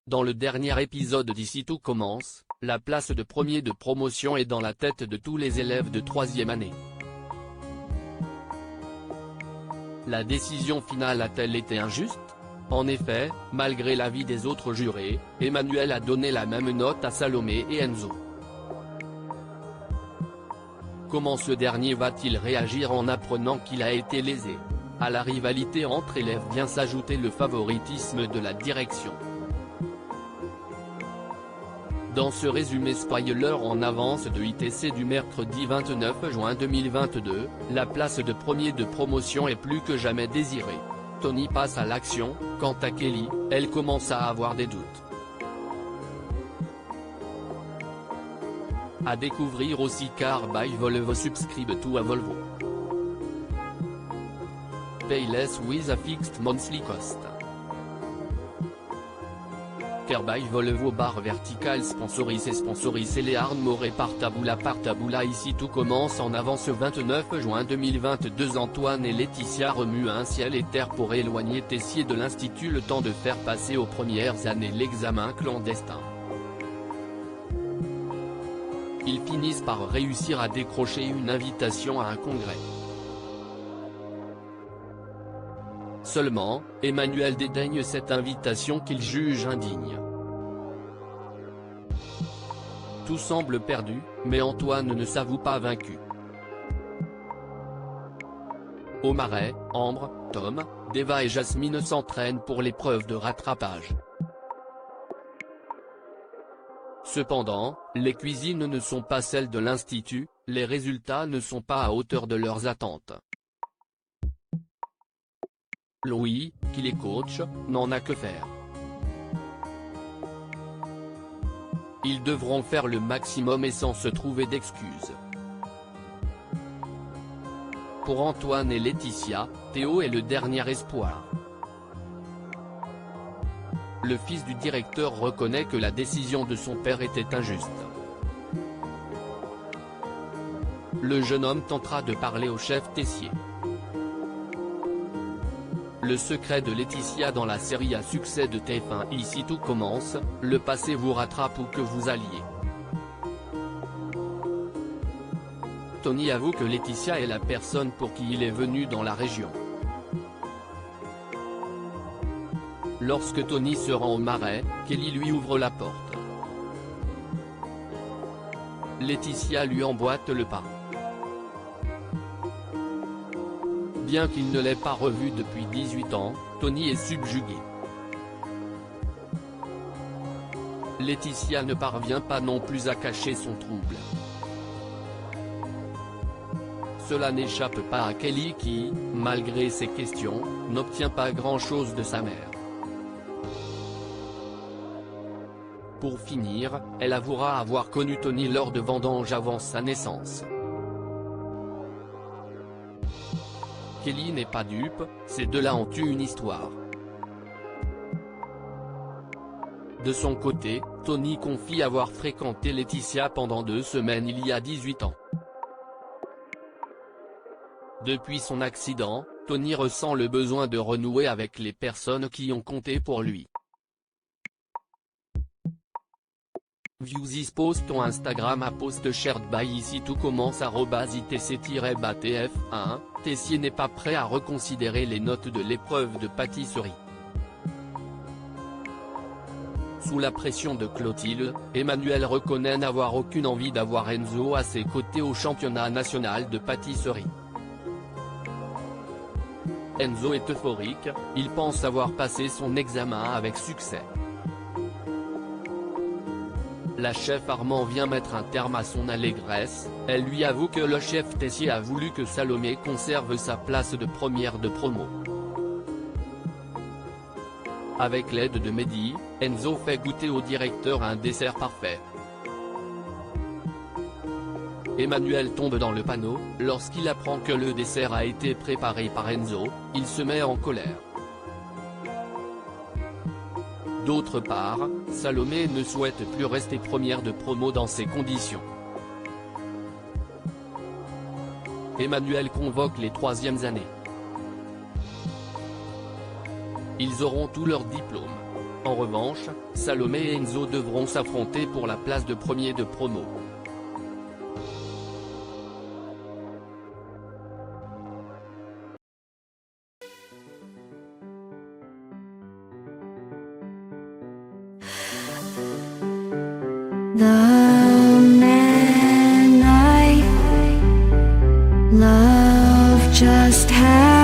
Dans le dernier épisode d'Ici tout commence, la place de premier de promotion est dans la tête de tous les élèves de 3e année. La décision finale a-t-elle été injuste? En effet, malgré l'avis des autres jurés, Emmanuel a donné la même note à Salomé et Enzo. Comment ce dernier va-t-il réagir en apprenant qu'il a été lésé? À la rivalité entre élèves vient s'ajouter le favoritisme de la direction. Dans ce résumé spoiler en avance de ITC du mercredi 29 juin 2022, la place de premier de promotion est plus que jamais désirée. Tony passe à l'action, quant à Kelly, elle commence à avoir des doutes. À découvrir aussi car by Volvo subscribe to à Volvo. Pay less with a fixed monthly cost. Car by Volvo barre verticale sponsorisé les Armoré par Taboula ici tout commence en avance 29 juin 2022 Antoine et Laetitia remuent un ciel et terre pour éloigner Tessier de l'institut le temps de faire passer aux premières années l'examen clandestin. Ils finissent par réussir à décrocher une invitation à un congrès. Seulement, Emmanuel dédaigne cette invitation qu'il juge indigne. Tout semble perdu, mais Antoine ne s'avoue pas vaincu. Au Marais, Ambre, Tom, Deva et Jasmine s'entraînent pour l'épreuve de rattrapage. Cependant, les cuisines ne sont pas celles de l'institut, les résultats ne sont pas à hauteur de leurs attentes. Louis, qui les coach, n'en a que faire. Ils devront faire le maximum et sans se trouver d'excuses. Pour Antoine et Laetitia, Théo est le dernier espoir. Le fils du directeur reconnaît que la décision de son père était injuste. Le jeune homme tentera de parler au chef Tessier. Le secret de Laetitia dans la série à succès de TF1 Ici tout commence, le passé vous rattrape où que vous alliez. Tony avoue que Laetitia est la personne pour qui il est venu dans la région. Lorsque Tony se rend au Marais, Kelly lui ouvre la porte. Laetitia lui emboîte le pas. Bien qu'il ne l'ait pas revu depuis 18 ans, Tony est subjugué. Laetitia ne parvient pas non plus à cacher son trouble. Cela n'échappe pas à Kelly qui, malgré ses questions, n'obtient pas grand-chose de sa mère. Pour finir, elle avouera avoir connu Tony lors de vendanges avant sa naissance. Kelly n'est pas dupe, ces deux-là ont eu une histoire. De son côté, Tony confie avoir fréquenté Laetitia pendant 2 semaines il y a 18 ans. Depuis son accident, Tony ressent le besoin de renouer avec les personnes qui ont compté pour lui. View this post on Instagram à post shared by ici tout commence @itc-batf1, Tessier n'est pas prêt à reconsidérer les notes de l'épreuve de pâtisserie. Sous la pression de Clotilde, Emmanuel reconnaît n'avoir aucune envie d'avoir Enzo à ses côtés au championnat national de pâtisserie. Enzo est euphorique, il pense avoir passé son examen avec succès. La chef Armand vient mettre un terme à son allégresse, elle lui avoue que le chef Tessier a voulu que Salomé conserve sa place de première de promo. Avec l'aide de Mehdi, Enzo fait goûter au directeur un dessert parfait. Emmanuel tombe dans le panneau, lorsqu'il apprend que le dessert a été préparé par Enzo, il se met en colère. D'autre part, Salomé ne souhaite plus rester première de promo dans ces conditions. Emmanuel convoque les 3e années. Ils auront tous leurs diplômes. En revanche, Salomé et Enzo devront s'affronter pour la place de premier de promo. The man I love just had